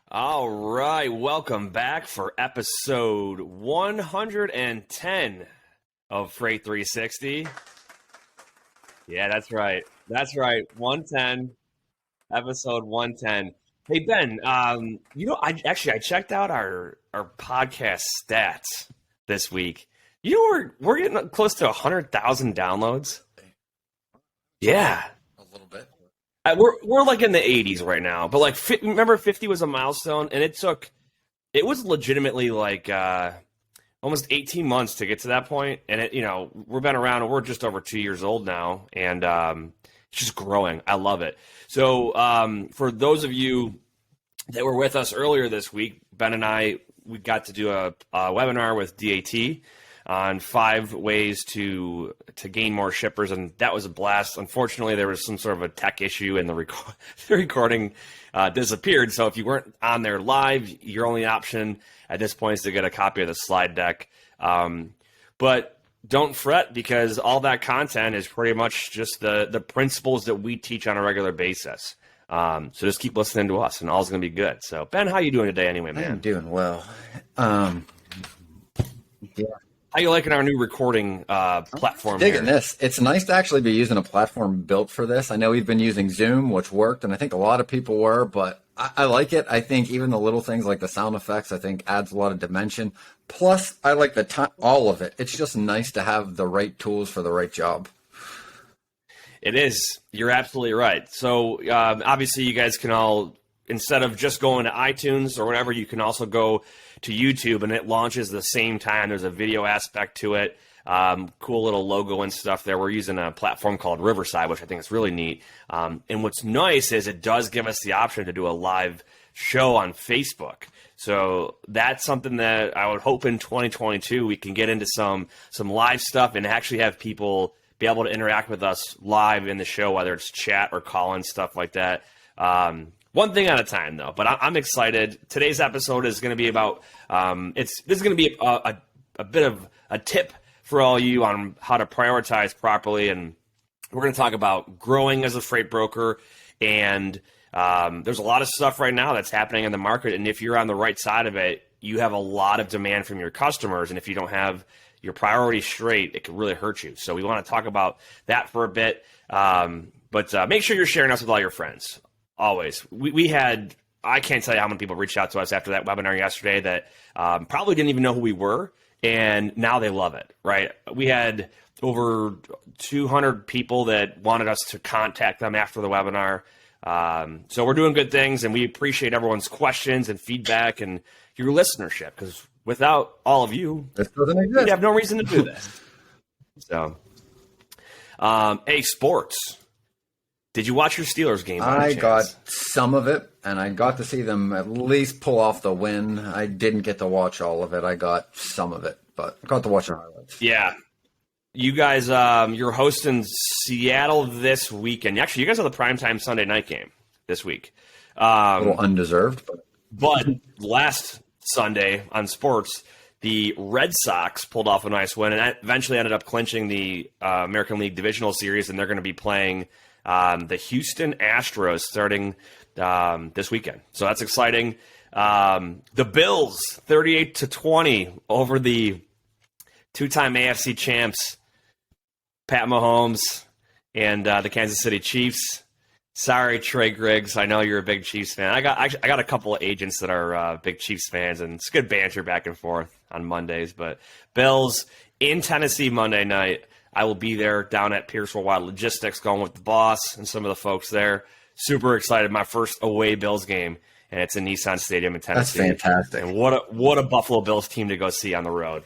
All right, welcome back for episode 110 of Freight 360. Yeah, that's right. That's right. 110, episode 110. Hey Ben, I checked out our podcast stats this week. We're getting close to 100,000 downloads. Yeah. A little bit. We're like in the 80s right now, but like remember 50 was a milestone, and it was legitimately like almost 18 months to get to that point, and we've been around, and we're just over 2 years old now, and it's just growing. I love it. So for those of you that were with us earlier this week, Ben and we got to do a webinar with DAT on 5 ways to gain more shippers, and that was a blast. Unfortunately, there was some sort of a tech issue, and the recording disappeared. So if you weren't on there live, your only option at this point is to get a copy of the slide deck. But don't fret, because all that content is pretty much just the principles that we teach on a regular basis. So just keep listening to us, and all's going to be good. So Ben, how you doing today anyway, man? I'm doing well. Yeah. How you liking our new recording platform? Digging this. It's nice to actually be using a platform built for this. I know we've been using Zoom, which worked, and I think a lot of people were, but I like it. I think even the little things like the sound effects, I think adds a lot of dimension. Plus, I like the time, all of it. It's just nice to have the right tools for the right job. It is. You're absolutely right. So obviously you guys can all, instead of just going to iTunes or whatever, you can also go to YouTube, and it launches the same time. There's a video aspect to it. Cool little logo and stuff there. We're using a platform called Riverside, which I think is really neat. And what's nice is it does give us the option to do a live show on Facebook. So that's something that I would hope in 2022 we can get into some live stuff and actually have people be able to interact with us live in the show, whether it's chat or call-in, stuff like that. One thing at a time, though. But I'm excited. Today's episode is going to be about this is going to be a bit of a tip for all you on how to prioritize properly, and we're going to talk about growing as a freight broker. And there's a lot of stuff right now that's happening in the market, and if you're on the right side of it, you have a lot of demand from your customers, and if you don't have your priorities straight, it can really hurt you. So we want to talk about that for a bit, but make sure you're sharing us with all your friends. Always. We had, I can't tell you how many people reached out to us after that webinar yesterday that probably didn't even know who we were, and now they love it, right? We had over 200 people that wanted us to contact them after the webinar. So we're doing good things, and we appreciate everyone's questions and feedback and your listenership, because without all of you, we'd have no reason to do this. So, hey, sports. Did you watch your Steelers game? I got some of it, and I got to see them at least pull off the win. I didn't get to watch all of it. I got some of it, but I got to watch the highlights. Yeah. You guys, you're hosting Seattle this weekend. Actually, you guys have the primetime Sunday night game this week. A little undeserved. But last Sunday on sports, the Red Sox pulled off a nice win and eventually ended up clinching the American League Divisional Series, and they're going to be playing the Houston Astros starting this weekend. So that's exciting. The Bills, 38-20 over the two-time AFC champs, Pat Mahomes, and the Kansas City Chiefs. Sorry, Trey Griggs. I know you're a big Chiefs fan. I got a couple of agents that are big Chiefs fans, and it's good banter back and forth on Mondays. But Bills in Tennessee Monday night. I will be there down at Pierce Worldwide Logistics, going with the boss and some of the folks there. Super excited. My first away Bills game, and it's in Nissan Stadium in Tennessee. That's fantastic. And what a Buffalo Bills team to go see on the road.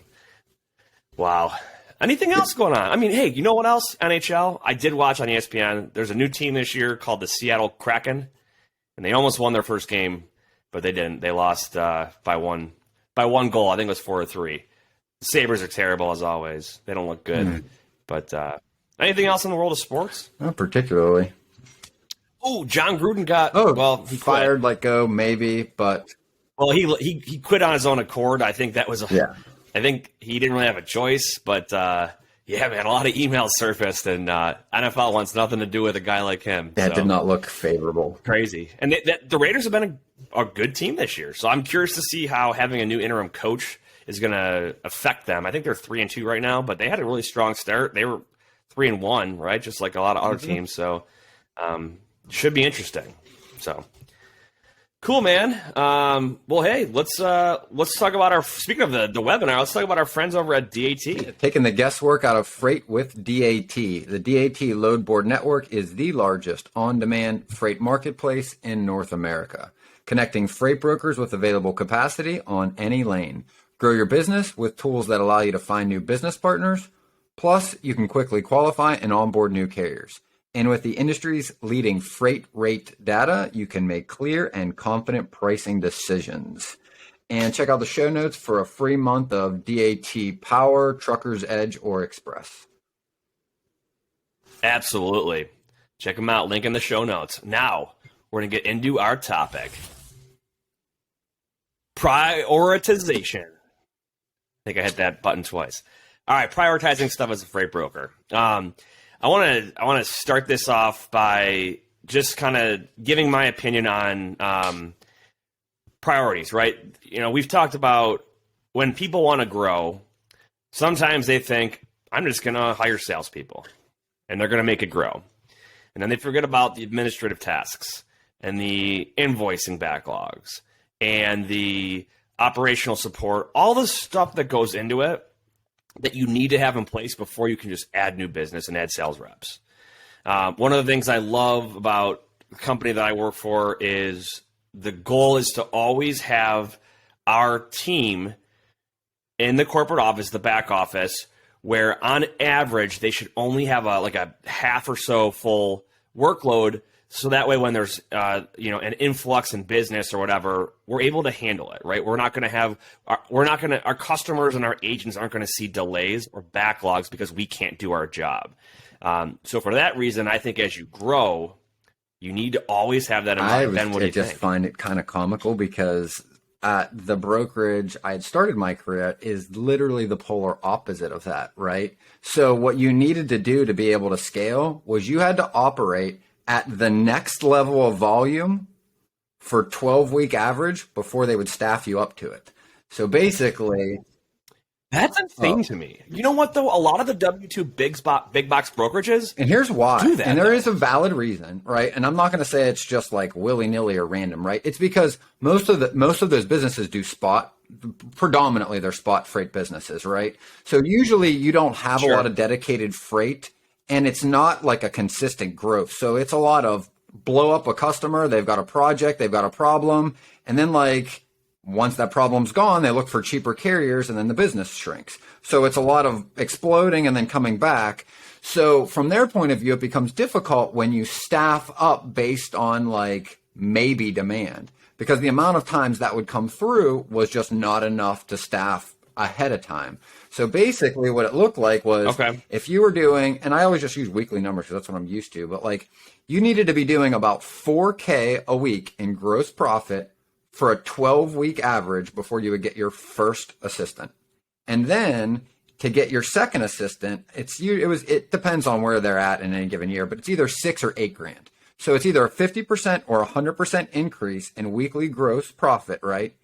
Wow. Anything else going on? I mean, hey, you know what else? NHL. I did watch on ESPN. There's a new team this year called the Seattle Kraken, and they almost won their first game, but they didn't. They lost by one goal. I think it was 4-3. The Sabres are terrible as always. They don't look good. But anything else in the world of sports? Not particularly. Oh, John Gruden got he fired, let go, maybe, but he quit on his own accord. I think that was I think he didn't really have a choice, but yeah, man, a lot of emails surfaced, and NFL wants nothing to do with a guy like him. That did not look favorable. Crazy. And the Raiders have been a good team this year. So I'm curious to see how having a new interim coach is going to affect them. I think they're 3-2 right now, but they had a really strong start. They were 3-1, right? Just like a lot of other teams. So should be interesting. So cool, man. Well, hey, let's talk about our, speaking of the webinar, let's talk about our friends over at DAT. Taking the guesswork out of freight with DAT. The DAT Load Board Network is the largest on-demand freight marketplace in North America, connecting freight brokers with available capacity on any lane. Grow your business with tools that allow you to find new business partners. Plus, you can quickly qualify and onboard new carriers. And with the industry's leading freight rate data, you can make clear and confident pricing decisions. And check out the show notes for a free month of DAT Power, Trucker's Edge, or Express. Absolutely. Check them out. Link in the show notes. Now, we're going to get into our topic. Prioritization. I think I hit that button twice. All right, prioritizing stuff as a freight broker. I want to start this off by just kind of giving my opinion on priorities, right? You know, we've talked about when people want to grow, sometimes they think, I'm just going to hire salespeople, and they're going to make it grow. And then they forget about the administrative tasks and the invoicing backlogs and the operational support, all the stuff that goes into it that you need to have in place before you can just add new business and add sales reps. One of the things I love about the company that I work for is the goal is to always have our team in the corporate office, the back office, where on average they should only have a half or so full workload. So that way, when there's an influx in business or whatever, we're able to handle it, right? Our customers and our agents aren't going to see delays or backlogs because we can't do our job. So for that reason, I think as you grow, you need to always have that in mind. Ben, what do you think? I just find it kind of comical because at the brokerage I had started my career at is literally the polar opposite of that, right? So what you needed to do to be able to scale was you had to operate at the next level of volume for 12-week average before they would staff you up to it. So basically, that's insane to me. You know what, though? A lot of the W-2 big box brokerages, and here's why, do that, and there is a valid reason, right? And I'm not going to say it's just like willy-nilly or random, right? It's because most of those businesses do spot. Predominantly, they're spot freight businesses, right? So usually you don't have a lot of dedicated freight. And it's not like a consistent growth. So it's a lot of blow up a customer. They've got a project. They've got a problem. And then once that problem's gone, they look for cheaper carriers and then the business shrinks. So it's a lot of exploding and then coming back. So from their point of view, it becomes difficult when you staff up based on maybe demand, because the amount of times that would come through was just not enough to staff ahead of time. So basically what it looked like was if you were doing, and I always just use weekly numbers because that's what I'm used to, but you needed to be doing about $4,000 a week in gross profit for a 12-week average before you would get your first assistant. And then to get your second assistant, it depends on where they're at in any given year, but it's either $6,000 or $8,000. So it's either a 50% or 100% increase in weekly gross profit, right?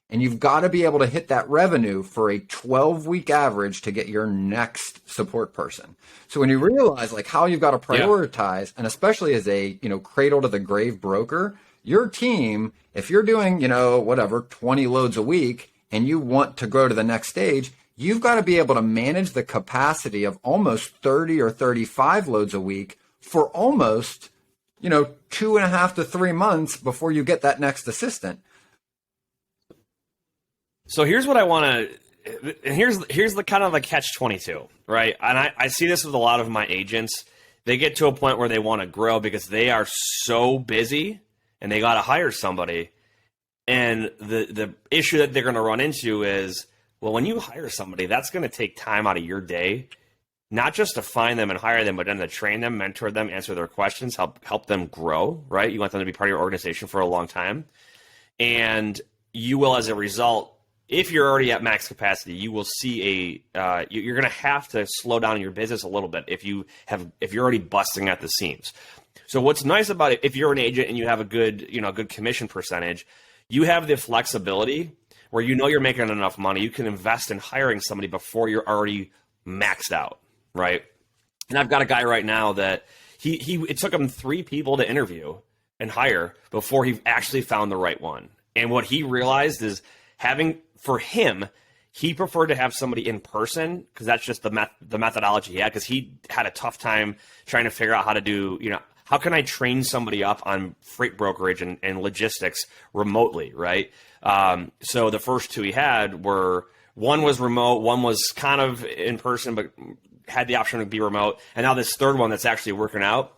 And you've got to be able to hit that revenue for a 12-week average to get your next support person. So when you realize how you've got to prioritize, and especially as a, cradle to the grave broker, your team, if you're doing, 20 loads a week and you want to grow to the next stage, you've got to be able to manage the capacity of almost 30 or 35 loads a week for almost, 2.5 to 3 months before you get that next assistant. So here's what I want to, and here's the kind of the catch-22, right? And I see this with a lot of my agents. They get to a point where they want to grow because they are so busy and they got to hire somebody. And the issue that they're going to run into is, well, when you hire somebody, that's going to take time out of your day, not just to find them and hire them, but then to train them, mentor them, answer their questions, help them grow, right? You want them to be part of your organization for a long time. And you will, as a result, if you're already at max capacity, you will see you're going to have to slow down your business a little bit if you're already busting at the seams. So what's nice about it, if you're an agent and you have a good commission percentage, you have the flexibility where you know you're making enough money. You can invest in hiring somebody before you're already maxed out, right? And I've got a guy right now that it took him 3 people to interview and hire before he actually found the right one. And what he realized is for him, he preferred to have somebody in person because that's just the methodology he had, because he had a tough time trying to figure out how to do, how can I train somebody up on freight brokerage and logistics remotely, right? So the first 2 he had one was remote, one was kind of in person, but had the option to be remote. And now this third one that's actually working out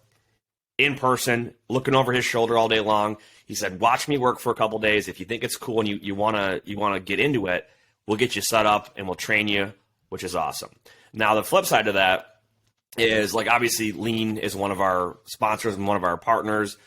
in person, looking over his shoulder all day long. He said, watch me work for a couple days. If you think it's cool and you want to get into it, we'll get you set up and we'll train you, which is awesome. Now, the flip side of that is, like, obviously Lean is one of our sponsors and one of our partners.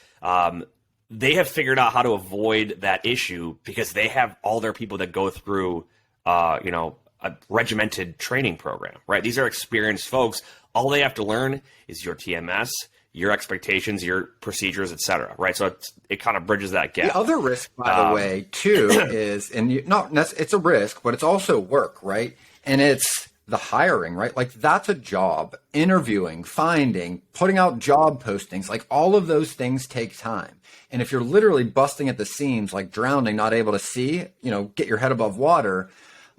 They have figured out how to avoid that issue because they have all their people that go through, a regimented training program, right? These are experienced folks. All they have to learn is your TMS, your expectations, your procedures, et cetera, right? So it kind of bridges that gap. The other risk, by the way, too, is, it's a risk, but it's also work, right? And it's the hiring, right? Like, that's a job. Interviewing, finding, putting out job postings, like, all of those things take time. And if you're literally busting at the seams, like drowning, not able to see, get your head above water,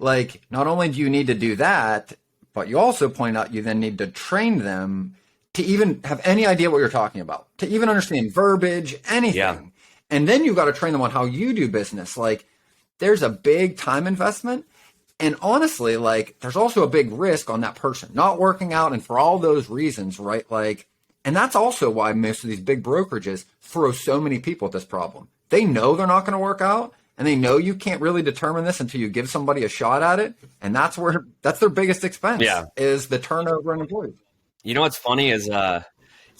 like, not only do you need to do that, but you also point out you then need to train them to even have any idea what you're talking about, to even understand verbiage, anything. Yeah. And then you've got to train them on how you do business. Like, there's a big time investment. And honestly, like, there's also a big risk on that person not working out. And for all those reasons, right? Like, and that's also why most of these big brokerages throw so many people at this problem. They know they're not going to work out, and they know you can't really determine this until you give somebody a shot at it. And that's their biggest expense, is the turnover in employees. You know what's funny is talk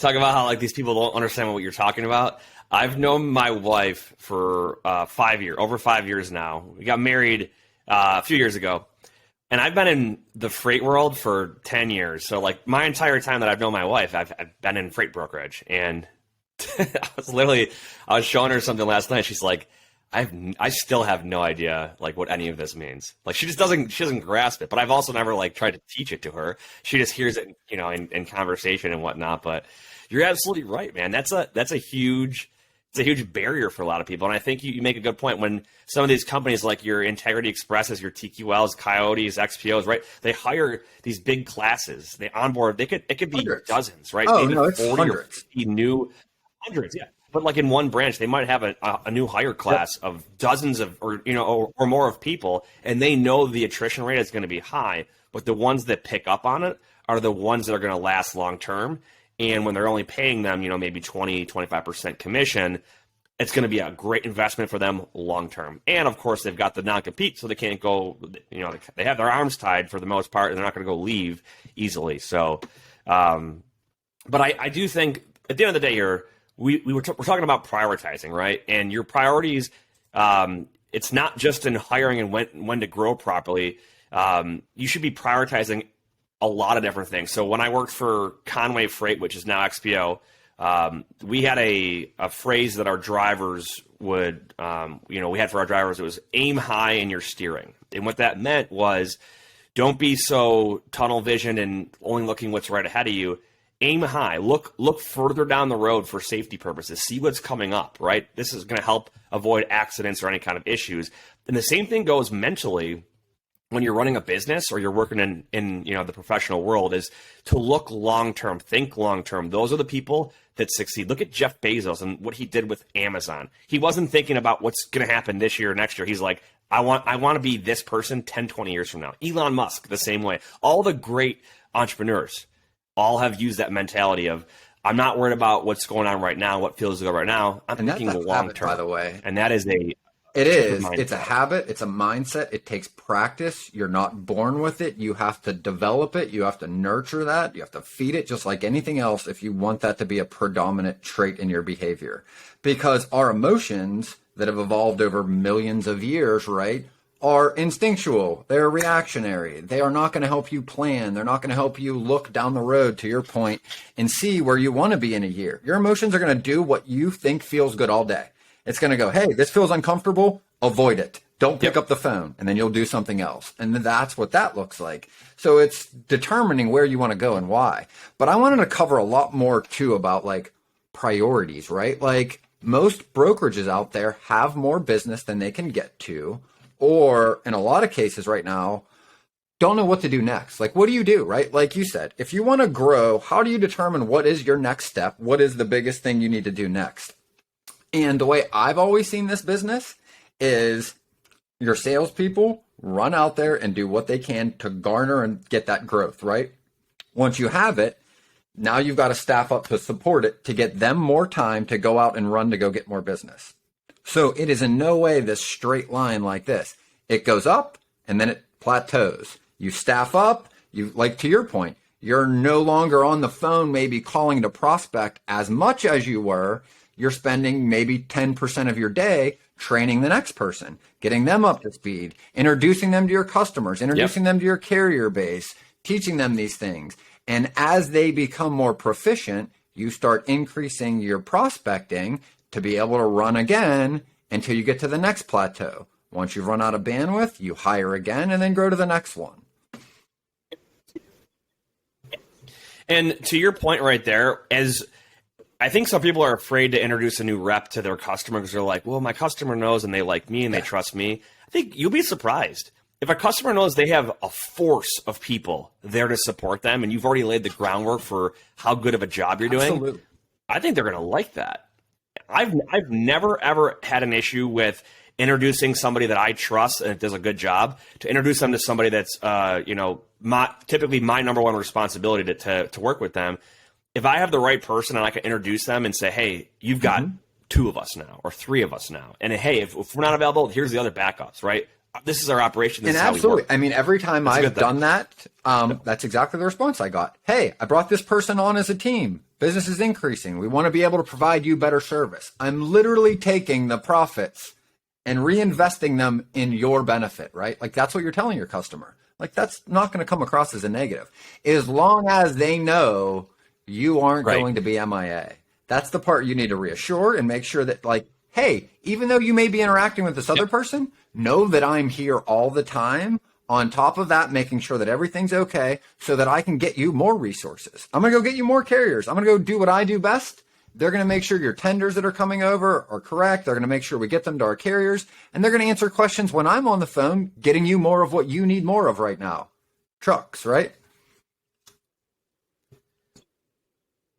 about how, like, these people don't understand what you're talking about. I've known my wife for over 5 years now. We got married a few years ago, and I've been in the freight world for 10 years. So, like, my entire time that I've known my wife, I've been in freight brokerage. And I was showing her something last night. She's like, I still have no idea, like, what any of this means. Like, she doesn't grasp it. But I've also never, like, tried to teach it to her. She just hears it, in conversation and whatnot. But you're absolutely right, man. It's a huge barrier for a lot of people. And I think you make a good point when some of these companies, like your Integrity Expresses, your TQLs, Coyotes, XPOs, right? They hire these big classes. They onboard. It could be hundreds. Dozens, right? Oh, maybe no, it's 40 hundreds. or 50 new hundreds, yeah. But, like, in one branch, they might have a new hire class of dozens of, or more of people, and they know the attrition rate is going to be high. But the ones that pick up on it are the ones that are going to last long term. And when they're only paying them, maybe 20, 25% commission, it's going to be a great investment for them long term. And of course, they've got the non-compete, so they can't go, they have their arms tied for the most part, and they're not going to go leave easily. So, but I do think at the end of the day here, we're talking about prioritizing, right? And your priorities, it's not just in hiring and when to grow properly. You should be prioritizing a lot of different things. So when I worked for Conway Freight, which is now XPO, we had a phrase that our drivers would, we had for our drivers, it was aim high in your steering. And what that meant was, don't be so tunnel vision and only looking what's right ahead of you. Aim high. Look further down the road for safety purposes. See what's coming up, right? This is going to help avoid accidents or any kind of issues. And the same thing goes mentally when you're running a business or you're working in the professional world, is to look long-term, think long-term. Those are the people that succeed. Look at Jeff Bezos and what he did with Amazon. He wasn't thinking about what's going to happen this year or next year. He's like, I want to be this person 10, 20 years from now. Elon Musk, the same way. All the great entrepreneurs all have used that mentality of, I'm not worried about what's going on right now, what feels good right now. I'm thinking long term. By the way, and that is it's a habit. It's a mindset. It takes practice. You're not born with it. You have to develop it. You have to nurture that. You have to feed it just like anything else if you want that to be a predominant trait in your behavior. Because our emotions that have evolved over millions of years, right, are instinctual. They're reactionary. They are not going to help you plan. They're not going to help you look down the road, to your point, and see where you want to be in a year. Your emotions are going to do what you think feels good all day. It's going to go, hey, this feels uncomfortable. Avoid it. Don't pick up the phone, and then you'll do something else. And that's what that looks like. So it's determining where you want to go and why. But I wanted to cover a lot more too about like priorities, right? Like most brokerages out there have more business than they can get to, or in a lot of cases right now, don't know what to do next. Like, what do you do, right? Like you said, if you want to grow, how do you determine what is your next step? What is the biggest thing you need to do next? And the way I've always seen this business is your salespeople run out there and do what they can to garner and get that growth, right? Once you have it, now you've got to staff up to support it to get them more time to go out and run to go get more business. So it is in no way this straight line like this. It goes up and then it plateaus. You staff up, you like to your point, you're no longer on the phone maybe calling to prospect as much as you were. You're spending maybe 10% of your day training the next person, getting them up to speed, introducing them to your customers, introducing them to your carrier base, teaching them these things. And as they become more proficient, you start increasing your prospecting to be able to run again until you get to the next plateau. Once you've run out of bandwidth, you hire again and then grow to the next one. And to your point right there, as I think some people are afraid to introduce a new rep to their customer because they're like, well, my customer knows and they like me and they trust me. I think you'll be surprised. If a customer knows they have a force of people there to support them and you've already laid the groundwork for how good of a job you're doing, Absolutely. I think they're going to like that. I've never, ever had an issue with introducing somebody that I trust and does a good job to introduce them to somebody that's, typically my number one responsibility to work with them. If I have the right person and I can introduce them and say, hey, you've got two of us now or three of us now. And hey, if we're not available, here's the other backups, right? This is our operation. This is absolutely. How we work. I mean, every time I've done that, that's exactly the response I got. Hey, I brought this person on as a team. Business is increasing. We want to be able to provide you better service. I'm literally taking the profits and reinvesting them in your benefit, right? Like that's what you're telling your customer. Like that's not going to come across as a negative. As long as they know you aren't going to be MIA. That's the part you need to reassure and make sure that like, hey, even though you may be interacting with this other person, know that I'm here all the time. On top of that, making sure that everything's okay so that I can get you more resources. I'm going to go get you more carriers. I'm going to go do what I do best. They're going to make sure your tenders that are coming over are correct. They're going to make sure we get them to our carriers. And they're going to answer questions when I'm on the phone, getting you more of what you need more of right now. Trucks, right?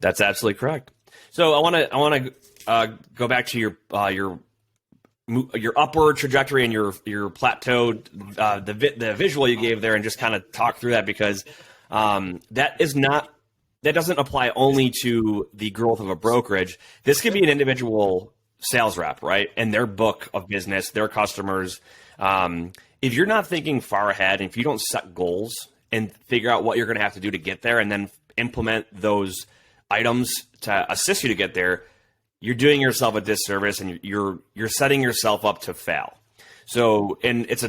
That's absolutely correct. So I want to go back to your upward trajectory and your plateaued the visual you gave there, and just kind of talk through that, because that doesn't apply only to the growth of a brokerage. This could be an individual sales rep, right? And their book of business, their customers. If you're not thinking far ahead, and if you don't set goals and figure out what you're going to have to do to get there, and then implement those items to assist you to get there, you're doing yourself a disservice, and you're setting yourself up to fail. So, and it's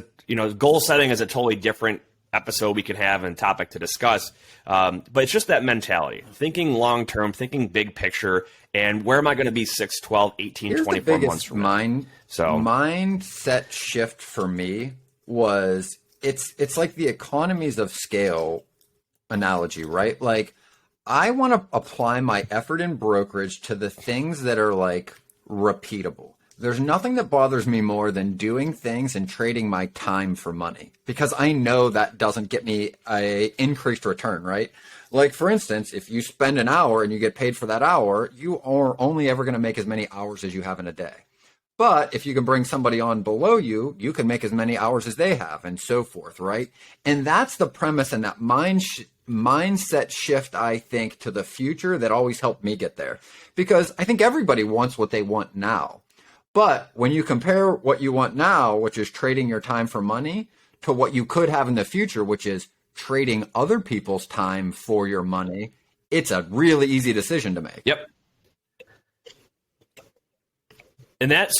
goal setting is a totally different episode we can have and topic to discuss. But it's just that mentality, thinking long-term, thinking big picture, and where am I going to be 6, 12, 18, Here's 24 months from now? Mindset shift for me was, it's like the economies of scale analogy, right? Like, I want to apply my effort in brokerage to the things that are like repeatable. There's nothing that bothers me more than doing things and trading my time for money, because I know that doesn't get me a increased return, right? Like, for instance, if you spend an hour and you get paid for that hour, you are only ever going to make as many hours as you have in a day. But if you can bring somebody on below you, you can make as many hours as they have, and so forth, right? And that's the premise and that mindset shift, I think, to the future that always helped me get there. Because I think everybody wants what they want now. But when you compare what you want now, which is trading your time for money, to what you could have in the future, which is trading other people's time for your money, it's a really easy decision to make. Yep. And that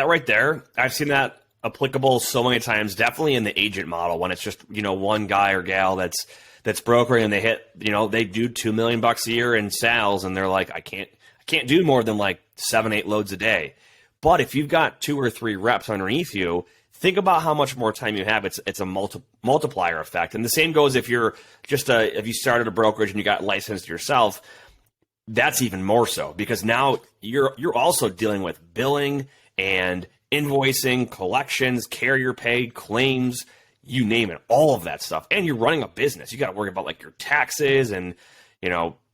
right there, I've seen that applicable so many times, definitely in the agent model, when it's just, one guy or gal that's brokering and they hit, they do $2 million a year in sales, and they're like, I can't do more than like 7-8 loads a day. But if you've got 2 or 3 reps underneath you, think about how much more time you have. It's a multiplier effect. And the same goes if you're if you started a brokerage and you got licensed yourself, that's even more so, because now you're also dealing with billing and invoicing, collections, carrier pay, claims, you name it, all of that stuff. And you're running a business. You got to worry about like your taxes and,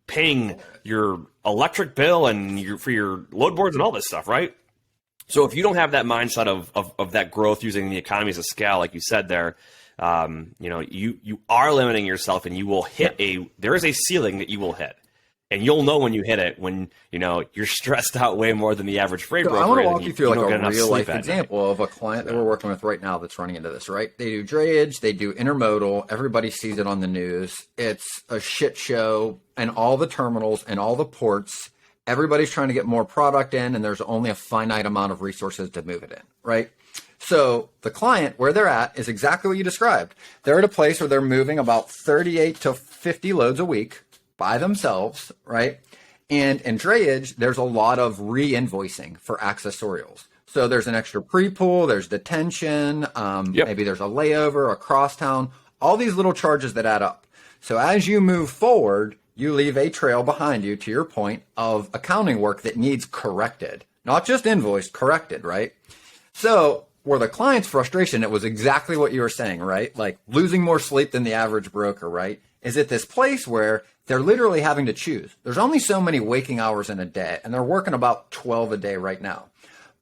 paying your electric bill and for your load boards and all this stuff, right? So if you don't have that mindset of that growth using the economies of scale, like you said there, you are limiting yourself, and you will hit there is a ceiling that you will hit. And you'll know when you hit it, when you're stressed out way more than the average freight broker. I want to walk you through like a a real life example of a client that we're working with right now that's running into this, right? They do drayage, they do intermodal, everybody sees it on the news. It's a shit show, and all the terminals and all the ports, everybody's trying to get more product in, and there's only a finite amount of resources to move it in, right? So the client, where they're at, is exactly what you described. They're at a place where they're moving about 38 to 50 loads a week by themselves, right? And in drayage, there's a lot of re-invoicing for accessorials. So there's an extra pre-pull, there's detention, maybe there's a layover, a crosstown, all these little charges that add up. So as you move forward, you leave a trail behind you, to your point, of accounting work that needs corrected. Not just invoiced, corrected, right? So where the client's frustration, it was exactly what you were saying, right? Like losing more sleep than the average broker, right? Is at this place where they're literally having to choose. There's only so many waking hours in a day, and they're working about 12 a day right now.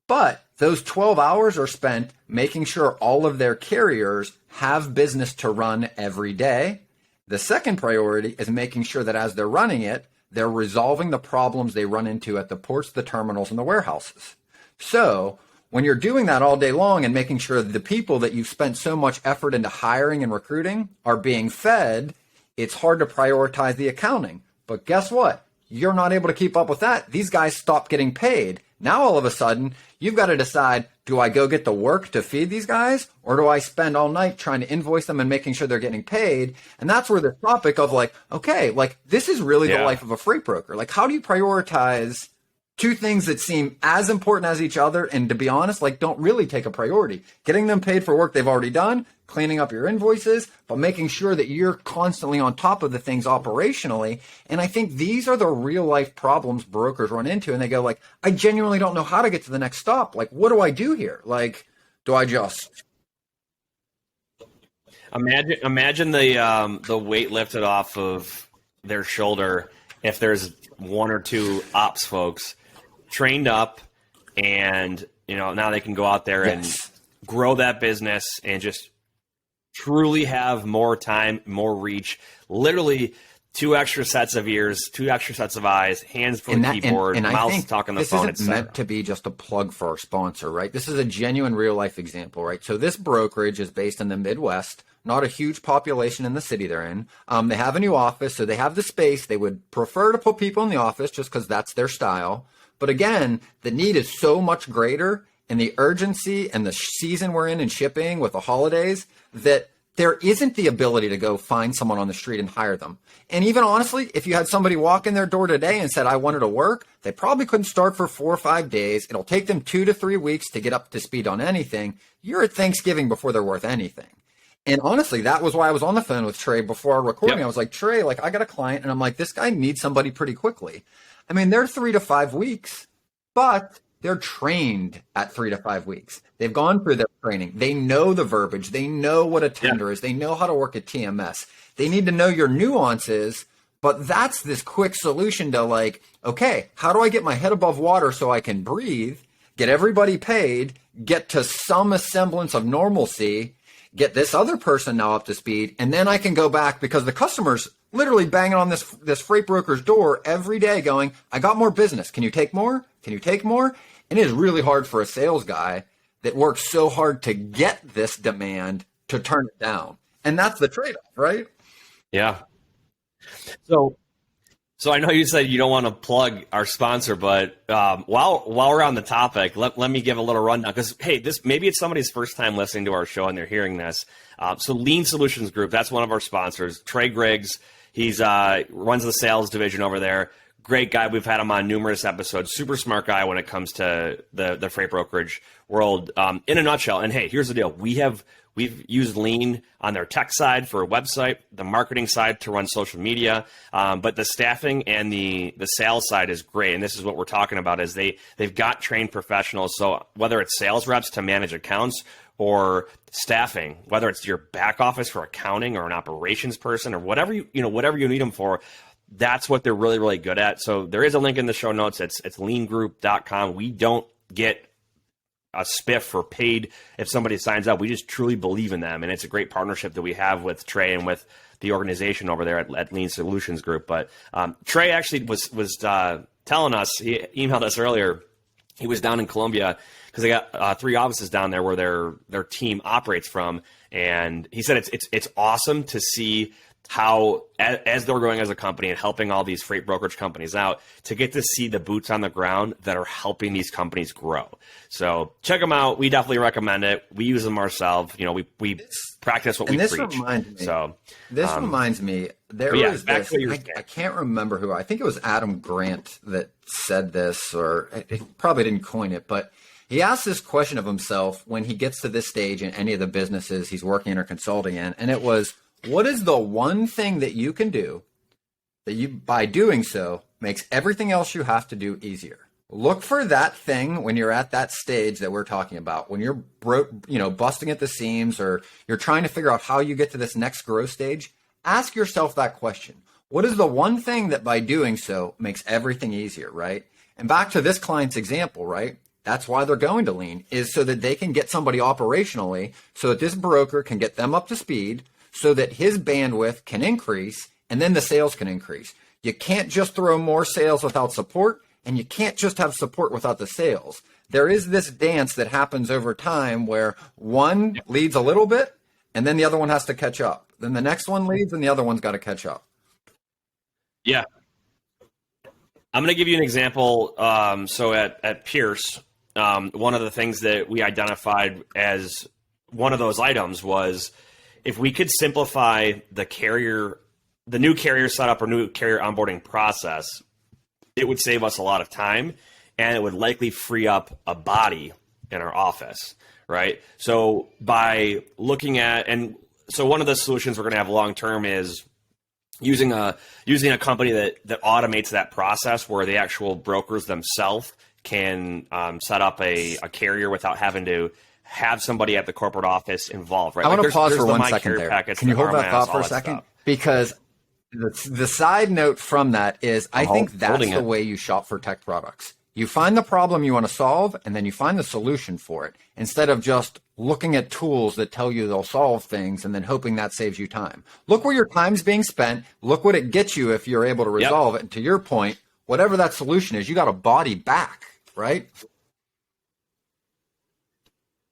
But those 12 hours are spent making sure all of their carriers have business to run every day. The second priority is making sure that as they're running it, they're resolving the problems they run into at the ports, the terminals, and the warehouses. So when you're doing that all day long and making sure that the people that you've spent so much effort into hiring and recruiting are being fed, it's hard to prioritize the accounting. But guess what? You're not able to keep up with that. These guys stop getting paid. Now, all of a sudden, you've got to decide, do I go get the work to feed these guys? Or do I spend all night trying to invoice them and making sure they're getting paid? And that's where the topic of like, okay, like this is really the life of a freight broker. Like, how do you prioritize two things that seem as important as each other, and to be honest, like don't really take a priority? Getting them paid for work they've already done, cleaning up your invoices, but making sure that you're constantly on top of the things operationally. And I think these are the real life problems brokers run into, and they go like, I genuinely don't know how to get to the next stop. Like, what do I do here? Like, do I just imagine the weight lifted off of their shoulder if there's 1 or 2 ops folks trained up, and now they can go out there and grow that business and just truly have more time, more reach, literally 2 extra sets of ears, 2 extra sets of eyes, hands for the keyboard, and mouth talking the phone, this isn't meant to be just a plug for our sponsor, right? This is a genuine real life example, right? So this brokerage is based in the Midwest, not a huge population in the city they're in. They have a new office, so they have the space. They would prefer to put people in the office just because that's their style. But again, the need is so much greater, and the urgency and the season we're in shipping with the holidays, that there isn't the ability to go find someone on the street and hire them. And even honestly, if you had somebody walk in their door today and said, I wanted to work, they probably couldn't start for 4 or 5 days. It'll take them 2 to 3 weeks to get up to speed on anything. You're at Thanksgiving before they're worth anything. And honestly, that was why I was on the phone with Trey before our recording. I was like, Trey, like I got a client, and I'm like, this guy needs somebody pretty quickly. I mean, they're 3 to 5 weeks, but they're trained at 3 to 5 weeks. They've gone through their training. They know the verbiage. They know what a tender is. They know how to work a TMS. They need to know your nuances, but that's this quick solution to like, okay, how do I get my head above water so I can breathe, get everybody paid, get to some semblance of normalcy, get this other person now up to speed, and then I can go back, because the customer's literally banging on this freight broker's door every day going, I got more business. Can you take more? Can you take more? And it is really hard for a sales guy that works so hard to get this demand to turn it down. And that's the trade-off, right? Yeah. So I know you said you don't want to plug our sponsor, but while we're on the topic, let me give a little rundown, because hey, maybe it's somebody's first time listening to our show and they're hearing this. So Lean Solutions Group, that's one of our sponsors. Trey Griggs, he's runs the sales division over there. great guy. We've had him on numerous episodes. Super smart guy when it comes to the freight brokerage world. In a nutshell, and hey, here's the deal: we've used Lean on their tech side for a website, the marketing side to run social media, but the staffing and the sales side is great. And this is what we're talking about: is they've got trained professionals. So whether it's sales reps to manage accounts or staffing, whether it's your back office for accounting or an operations person or whatever whatever you need them for. That's what they're really, really good at. So there is a link in the show notes. It's leangroup.com. We don't get a spiff for paid if somebody signs up. We just truly believe in them. And it's a great partnership that we have with Trey and with the organization over there at Lean Solutions Group. But Trey actually was telling us, he emailed us earlier, he was down in Colombia because they got 3 offices down there where their team operates from. And he said it's awesome to see how, as they're growing as a company and helping all these freight brokerage companies out, to get to see the boots on the ground that are helping these companies grow. So check them out. We definitely recommend it. We use them ourselves. We practice what we preach. This reminds me, there was this, I can't remember who, I think it was Adam Grant that said this, or he probably didn't coin it, but he asked this question of himself when he gets to this stage in any of the businesses he's working in or consulting in, and it was, what is the one thing that you can do that you, by doing so, makes everything else you have to do easier? Look for that thing when you're at that stage that we're talking about, when you're busting at the seams, or you're trying to figure out how you get to this next growth stage. Ask yourself that question. What is the one thing that by doing so makes everything easier, right? And back to this client's example, right? That's why they're going to Lean, is so that they can get somebody operationally, so that this broker can get them up to speed, so that his bandwidth can increase, and then the sales can increase. You can't just throw more sales without support, and you can't just have support without the sales. There is this dance that happens over time where one leads a little bit, and then the other one has to catch up. Then the next one leads, and the other one's got to catch up. Yeah. I'm going to give you an example. So at Pierce, one of the things that we identified as one of those items was, if we could simplify the new carrier setup or new carrier onboarding process, it would save us a lot of time, and it would likely free up a body in our office, right? So by looking at, and so one of the solutions we're going to have long term is using a company that automates that process, where the actual brokers themselves can set up a carrier without having to have somebody at the corporate office involved, right? I want to pause for 1 second there. Packets, can you hold RMS, that thought for a second? Stuff. Because the side note from that is, I think that's the way you shop for tech products. You find the problem you want to solve, and then you find the solution for it, instead of just looking at tools that tell you they'll solve things and then hoping that saves you time. Look where your time's being spent. Look what it gets you if you're able to resolve it. And to your point, whatever that solution is, you got a body back, right?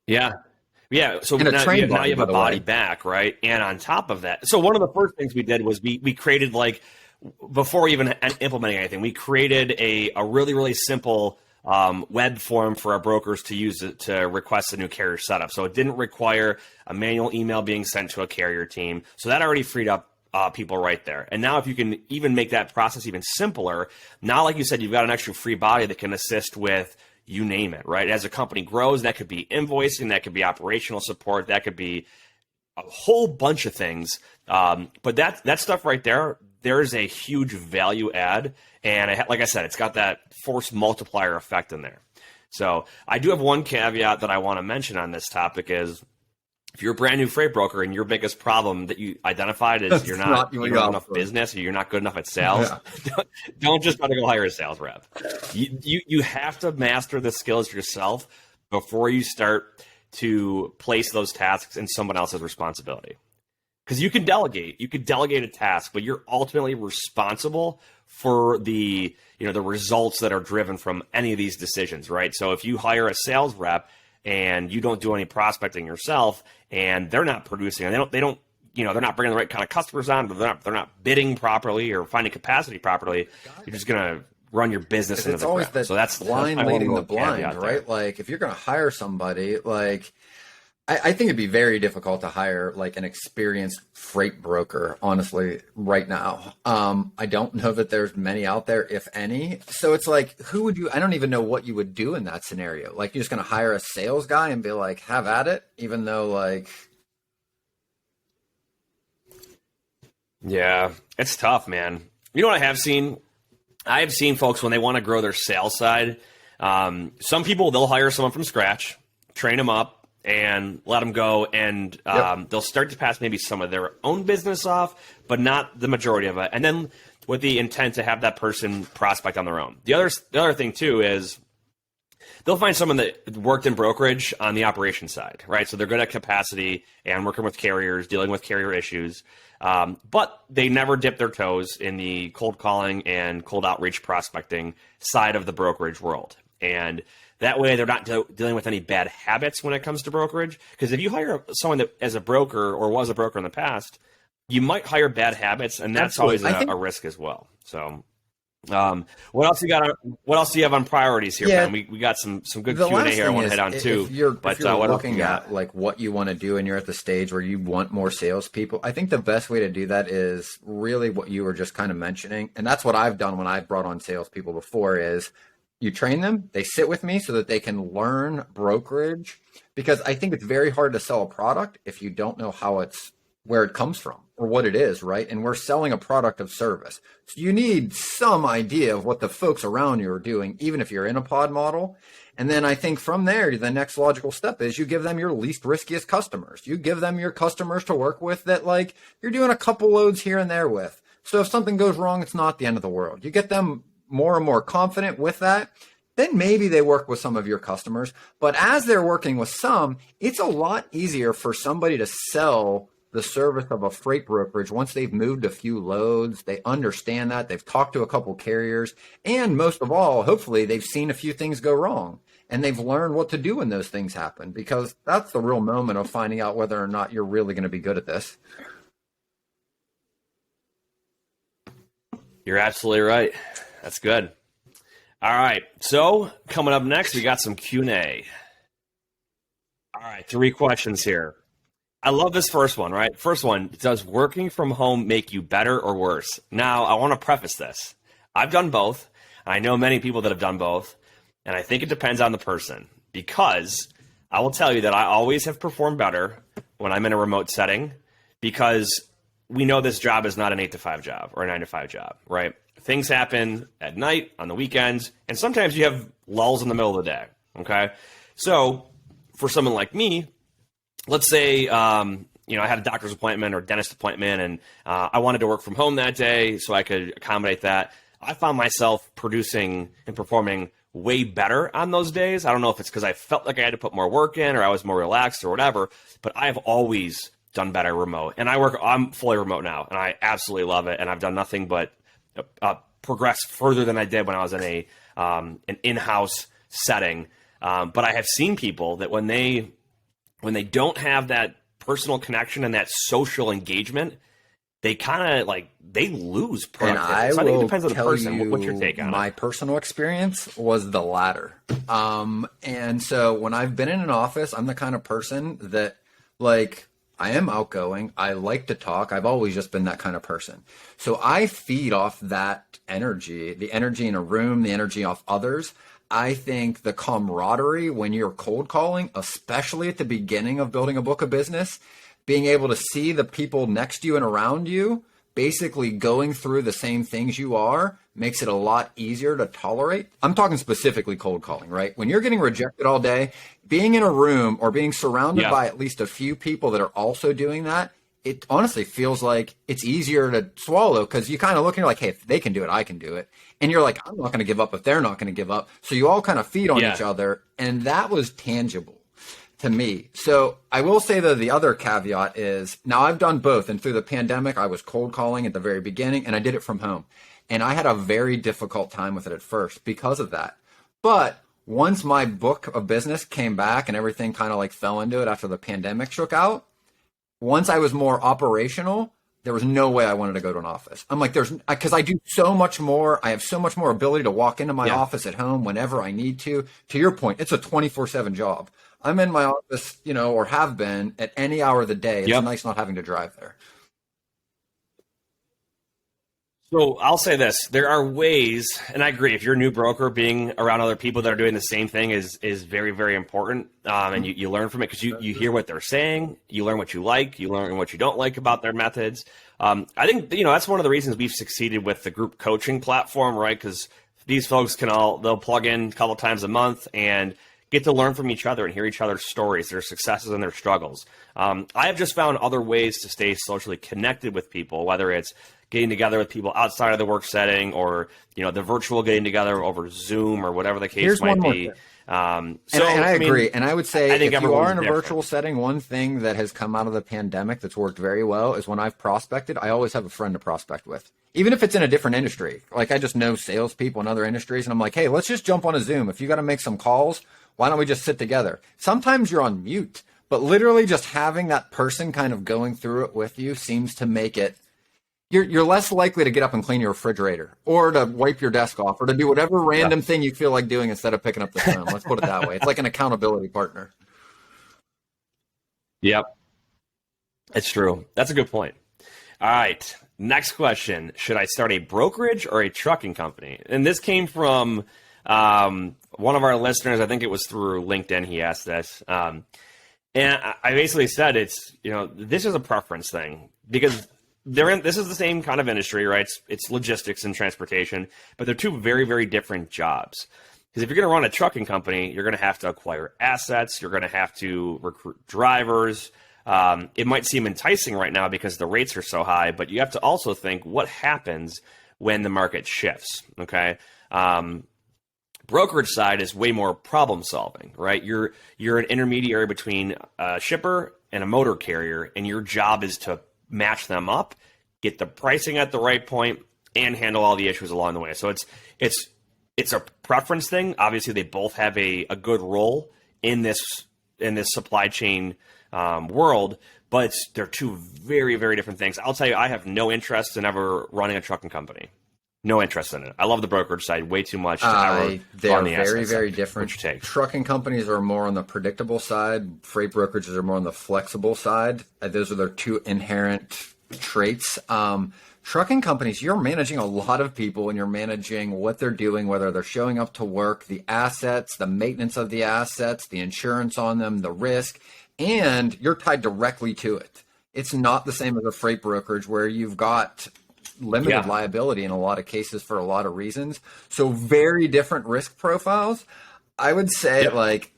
Yeah. So now you have a body back, right? And on top of that, so one of the first things we did was we created, like, before even implementing anything, we created a really, really simple web form for our brokers to use to request a new carrier setup. So it didn't require a manual email being sent to a carrier team. So that already freed up people right there. And now if you can even make that process even simpler, now, like you said, you've got an extra free body that can assist with, you name it, right? As a company grows, that could be invoicing, that could be operational support, that could be a whole bunch of things. But that stuff right there, there's a huge value add. And like I said, it's got that force multiplier effect in there. So I do have one caveat that I want to mention on this topic is, if you're a brand new freight broker and your biggest problem that you identified is you're not doing enough business, or you're not good enough at sales, don't just try to go hire a sales rep. You have to master the skills yourself before you start to place those tasks in someone else's responsibility. Because you can delegate a task, but you're ultimately responsible for the results that are driven from any of these decisions, right? So if you hire a sales rep and you don't do any prospecting yourself, and they're not producing, and they're not bringing the right kind of customers on, but they're not bidding properly or finding capacity properly, you're just gonna run your business into the ground. So that's blind leading the blind, right? Like, if you're gonna hire somebody, like, I think it'd be very difficult to hire like an experienced freight broker, honestly, right now. I don't know that there's many out there, if any. So it's like, who would you, I don't even know what you would do in that scenario. Like, you're just going to hire a sales guy and be like, have at it, even though, like, Yeah, it's tough, man. You know what I have seen? I have seen folks when they want to grow their sales side. Some people, they'll hire someone from scratch, train them up, and let them go, and yep. they'll start to pass maybe some of their own business off, but not the majority of it. And then with the intent to have that person prospect on their own. The other thing too is they'll find someone that worked in brokerage on the operation side, right? So they're good at capacity and working with carriers, dealing with carrier issues. But they never dip their toes in the cold calling and cold outreach prospecting side of the brokerage world. And that way they're not dealing with any bad habits when it comes to brokerage. Because if you hire someone that as a broker or was a broker in the past, you might hire bad habits, and that's Absolutely. always a risk as well. So what else you got? What else do you have on priorities here, Yeah. Ben? We got some good The Q&A last here I thing want to is, hit on too. if you're But what else looking you got? At like what you want to do and you're at the stage where you want more salespeople, I think the best way to do that is really what you were just kind of mentioning. And that's what I've done when I've brought on salespeople before is you train them, they sit with me so that they can learn brokerage, because I think it's very hard to sell a product if you don't know where it comes from or what it is, right? And we're selling a product of service. So you need some idea of what the folks around you are doing, even if you're in a pod model. And then I think from there, the next logical step is you give them your least riskiest customers. You give them your customers to work with that like you're doing a couple loads here and there with. So if something goes wrong, it's not the end of the world. You get them more and more confident with that, then maybe they work with some of your customers. But as they're working with some, it's a lot easier for somebody to sell the service of a freight brokerage once they've moved a few loads. They understand that. They've talked to a couple carriers. And most of all, hopefully, they've seen a few things go wrong. And they've learned what to do when those things happen, because that's the real moment of finding out whether or not you're really going to be good at this. You're absolutely right. That's good. All right. So coming up next, we got some Q&A. All right, 3 questions here. I love this first one, right? First one, does working from home make you better or worse? Now, I want to preface this. I've done both. I know many people that have done both, and I think it depends on the person, because I will tell you that I always have performed better when I'm in a remote setting, because we know this job is not an 8 to 5 job or a 9 to 5 job, right? Things happen at night, on the weekends, and sometimes you have lulls in the middle of the day, okay? So for someone like me, let's say, I had a doctor's appointment or dentist appointment, and I wanted to work from home that day so I could accommodate that. I found myself producing and performing way better on those days. I don't know if it's because I felt like I had to put more work in or I was more relaxed or whatever, but I have always done better remote. And I'm fully remote now, and I absolutely love it. And I've done nothing but progress further than I did when I was in an in-house setting. But I have seen people that when they don't have that personal connection and that social engagement, they kind of they lose productivity. So I think it depends on the person. What's your take on it? My personal experience was the latter. And so when I've been in an office, I'm the kind of person that I am outgoing. I like to talk. I've always just been that kind of person. So I feed off that energy, the energy in a room, the energy off others. I think the camaraderie when you're cold calling, especially at the beginning of building a book of business, being able to see the people next to you and around you basically going through the same things you are makes it a lot easier to tolerate. I'm talking specifically cold calling, right? When you're getting rejected all day, being in a room or being surrounded by at least a few people that are also doing that, it honestly feels like it's easier to swallow, because you kind of look and you're like, hey, if they can do it, I can do it. And you're like, I'm not going to give up if they're not going to give up. So you all kind of feed on each other. And that was tangible to me. So I will say that the other caveat is, now I've done both. And through the pandemic, I was cold calling at the very beginning, and I did it from home. And I had a very difficult time with it at first because of that. But once my book of business came back and everything kind of fell into it after the pandemic shook out, once I was more operational, there was no way I wanted to go to an office. I'm like, because I do so much more. I have so much more ability to walk into my office at home whenever I need to. To your point, it's a 24/7 job. I'm in my office, or have been at any hour of the day. It's nice not having to drive there. So I'll say this: there are ways, and I agree. If you're a new broker, being around other people that are doing the same thing is very, very important. And you learn from it because you hear what they're saying, you learn what you like, you learn what you don't like about their methods. I think that's one of the reasons we've succeeded with the group coaching platform, right? Because these folks they'll plug in a couple times a month and get to learn from each other and hear each other's stories, their successes and their struggles. I have just found other ways to stay socially connected with people, whether it's getting together with people outside of the work setting or, the virtual getting together over Zoom or whatever the case might be. And I agree. And I would say if you are in a virtual setting, one thing that has come out of the pandemic that's worked very well is when I've prospected, I always have a friend to prospect with. Even if it's in a different industry. Like I just know salespeople in other industries and I'm like, hey, let's just jump on a Zoom. If you got to make some calls, why don't we just sit together? Sometimes you're on mute, but literally just having that person kind of going through it with you seems to make it you're less likely to get up and clean your refrigerator or to wipe your desk off or to do whatever random thing you feel like doing instead of picking up the phone. Let's put it that way. It's like an accountability partner. Yep. It's true. That's a good point. All right. Next question. Should I start a brokerage or a trucking company? And this came from one of our listeners. I think it was through LinkedIn. He asked this. And I basically said this is a preference thing because this is the same kind of industry, right? It's logistics and transportation, but they're two very, very different jobs. Because if you're going to run a trucking company, you're going to have to acquire assets. You're going to have to recruit drivers. It might seem enticing right now because the rates are so high, but you have to also think what happens when the market shifts, okay? Brokerage side is way more problem solving, right? You're an intermediary between a shipper and a motor carrier, and your job is to match them up, get the pricing at the right point, and handle all the issues along the way. So it's a preference thing. Obviously, they both have a good role in this supply chain world, but they're two very, very different things. I'll tell you, I have no interest in ever running a trucking company. No interest in it. I love the brokerage side way too much to ever they're run the very, asset very side. different. What's your take? Trucking companies are more on the predictable side. Freight brokerages are more on the flexible side. Those are their two inherent traits. Trucking companies, you're managing a lot of people and you're managing what they're doing, whether they're showing up to work, the assets, the maintenance of the assets, the insurance on them, the risk, and you're tied directly to it. It's not the same as a freight brokerage where you've got limited liability in a lot of cases for a lot of reasons. So very different risk profiles. I would say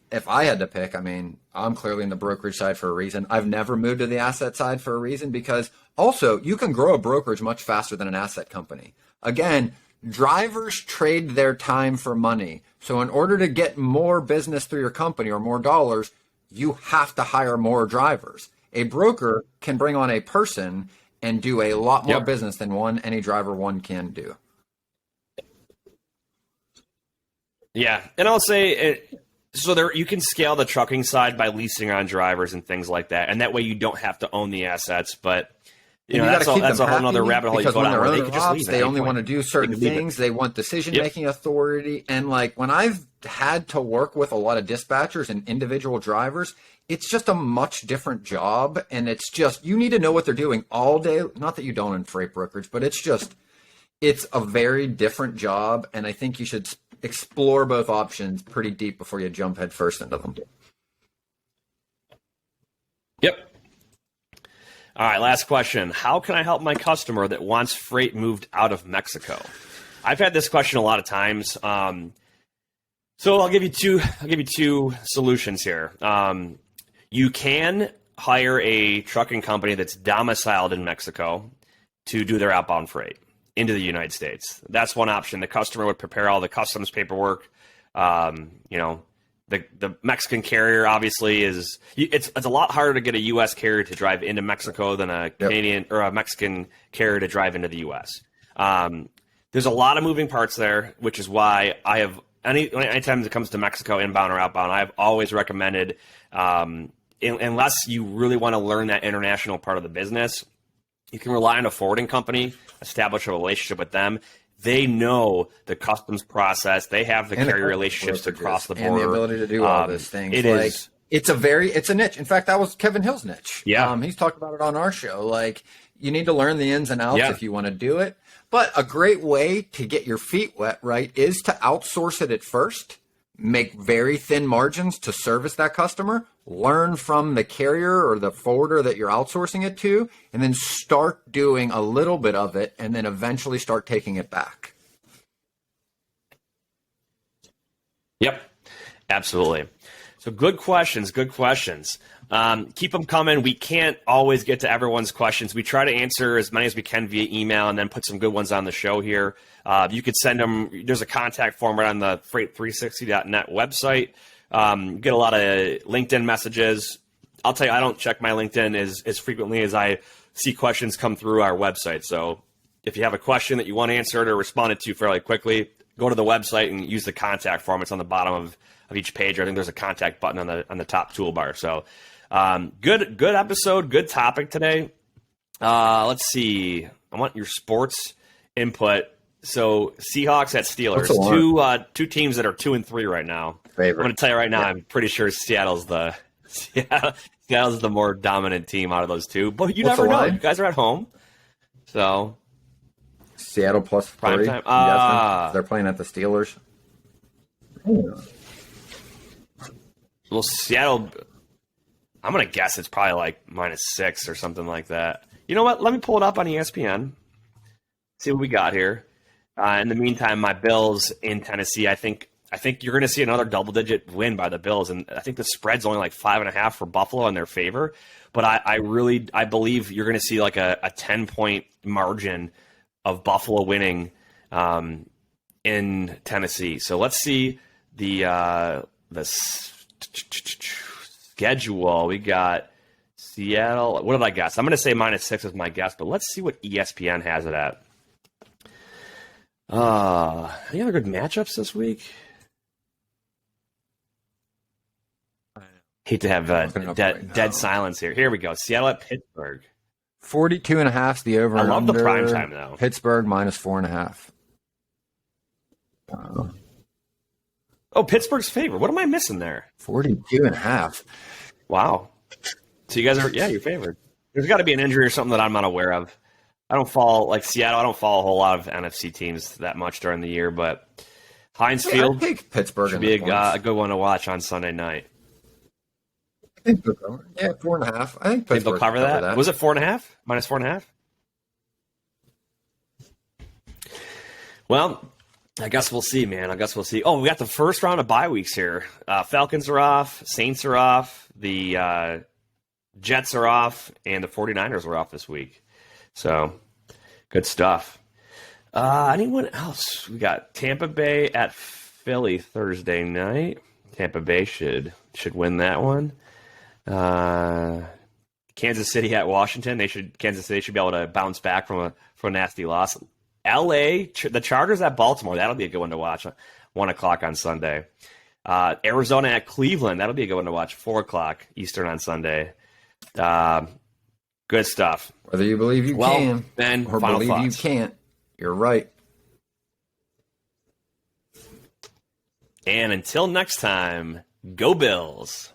if I had to pick, I'm clearly in the brokerage side for a reason. I've never moved to the asset side for a reason because also you can grow a brokerage much faster than an asset company. Again, drivers trade their time for money. So in order to get more business through your company or more dollars, you have to hire more drivers. A broker can bring on a person and do a lot more business than any driver one can do. Yeah, and I'll say, so there you can scale the trucking side by leasing on drivers and things like that, and that way you don't have to own the assets. But that's a whole other rabbit hole you go down where they could just leave. They only want to do certain things. They want decision-making authority. And when I've had to work with a lot of dispatchers and individual drivers, it's just a much different job. And it's just, you need to know what they're doing all day. Not that you don't in freight brokerage, but it's a very different job. And I think you should explore both options pretty deep before you jump headfirst into them. Yep. All right, last question. How can I help my customer that wants freight moved out of Mexico? I've had this question a lot of times. So I'll give you two solutions here. You can hire a trucking company that's domiciled in Mexico to do their outbound freight into the United States. That's one option. The customer would prepare all the customs paperwork. The Mexican carrier obviously it's a lot harder to get a U.S. carrier to drive into Mexico than a Canadian or a Mexican carrier to drive into the U.S. There's a lot of moving parts there, which is why I have anytime it comes to Mexico inbound or outbound, I've always recommended unless you really want to learn that international part of the business, You can rely on a forwarding company, establish a relationship with them. They know the customs process. They have the carrier relationships across the border. And the ability to do all those things. It's a niche. In fact, that was Kevin Hill's niche. Yeah. He's talked about it on our show. Like, you need to learn the ins and outs if you want to do it. But a great way to get your feet wet, right, is to outsource it at first, make very thin margins to service that customer, learn from the carrier or the forwarder that you're outsourcing it to, and then start doing a little bit of it, and then eventually start taking it back. Yep, absolutely. So good questions. Keep them coming. We can't always get to everyone's questions. We try to answer as many as we can via email and then put some good ones on the show here. You could send them. There's a contact form right on the freight360.net website. Get a lot of LinkedIn messages. I'll tell you, I don't check my LinkedIn as frequently as I see questions come through our website. So if you have a question that you want answered or responded to fairly quickly, go to the website and use the contact form. It's on the bottom of each page. I think there's a contact button on the top toolbar. So good episode, good topic today. Let's see. I want your sports input. So Seahawks at Steelers, two teams that are 2-3 right now. Favorite. I'm going to tell you right now, I'm pretty sure Seattle's the more dominant team out of those two. But you never know. You guys are at home, so Seattle plus prime 3. time. They're playing at the Steelers. Well, Seattle, I'm going to guess it's probably like -6 or something like that. You know what? Let me pull it up on ESPN. See what we got here. In the meantime, my Bills in Tennessee, I think you're going to see another double-digit win by the Bills, and I think the spread's only like 5.5 for Buffalo in their favor. But I believe you're going to see like a 10-point margin of Buffalo winning in Tennessee. So let's see the schedule. We got Seattle. What did I guess? I'm going to say -6 is my guess, but let's see what ESPN has it at. Any other good matchups this week? Hate to have dead silence here. Here we go. Seattle at Pittsburgh. 42.5 is the over. I love the prime time though. Pittsburgh -4.5. Oh, Pittsburgh's favorite. What am I missing there? 42.5. Wow. So you guys are, you're favored. There's got to be an injury or something that I'm not aware of. I don't follow, like Seattle, I don't follow a whole lot of NFC teams that much during the year, but Heinz Field Pittsburgh should be a good one to watch on Sunday night. I think they'll cover. Yeah, 4.5. I think they'll cover that. Was it 4.5? -4.5? Well, I guess we'll see, man. Oh, we got the first round of bye weeks here. Falcons are off. Saints are off. The Jets are off. And the 49ers are off this week. So, good stuff. Anyone else? We got Tampa Bay at Philly Thursday night. Tampa Bay should win that one. Kansas City at Washington. Kansas City should be able to bounce back from a nasty loss. LA, the Chargers at Baltimore. That'll be a good one to watch. 1 o'clock on Sunday. Arizona at Cleveland. That'll be a good one to watch. 4 o'clock Eastern on Sunday. Good stuff. Whether you believe you can Ben, or believe thoughts. you can't, you're right. And until next time, go Bills.